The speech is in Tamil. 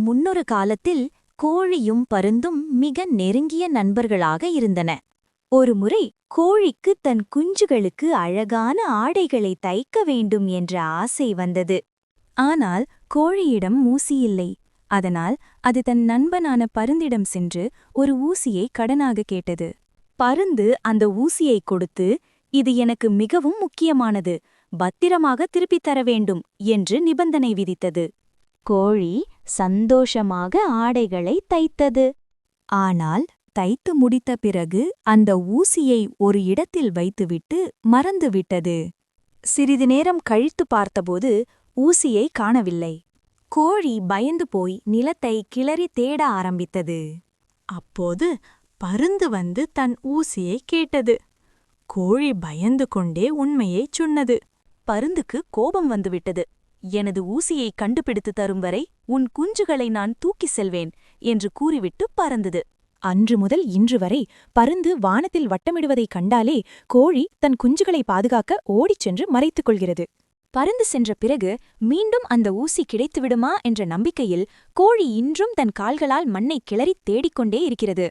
முன்னொரு காலத்தில் கோழியும் பருந்தும் மிக நெருங்கிய நண்பர்களாக இருந்தன. ஒருமுறை கோழிக்கு தன் குஞ்சுகளுக்கு அழகான ஆடைகளை தைக்க வேண்டும் என்ற ஆசை வந்தது. ஆனால் கோழியிடம் ஊசி இல்லை. அதனால் அது தன் நண்பனான பருந்திடம் சென்று ஒரு ஊசியை கடனாக கேட்டது. பருந்து அந்த ஊசியை கொடுத்து, "இது எனக்கு மிகவும் முக்கியமானது, பத்திரமாக திருப்பித் தர வேண்டும்" என்று நிபந்தனை விதித்தது. கோழி சந்தோஷமாக ஆடைகளை தைத்தது. ஆனால் தைத்து முடித்த பிறகு அந்த ஊசியை ஒரு இடத்தில் வைத்துவிட்டு மறந்துவிட்டது. சிறிது நேரம் கழித்து பார்த்தபோது ஊசியை காணவில்லை. கோழி பயந்து போய் நிலத்தை கிளறி தேட ஆரம்பித்தது. அப்போது பருந்து வந்து தன் ஊசியை கேட்டது. கோழி பயந்து கொண்டே உண்மையைச் சொன்னது. பருந்துக்கு கோபம் வந்துவிட்டது. "எனது ஊசியை கண்டுபிடித்து தரும் வரை உன் குஞ்சுகளை நான் தூக்கிச் செல்வேன்" என்று கூறிவிட்டு பறந்தது. அன்று முதல் இன்று வரை பருந்து வானத்தில் வட்டமிடுவதைக் கண்டாலே கோழி தன் குஞ்சுகளை பாதுகாக்க ஓடிச் சென்று மறைத்துக் கொள்கிறது. பருந்து சென்ற பிறகு மீண்டும் அந்த ஊசி கிடைத்துவிடுமா என்ற நம்பிக்கையில் கோழி இன்றும் தன் கால்களால் மண்ணை கிளறித் தேடிக்கொண்டே இருக்கிறது.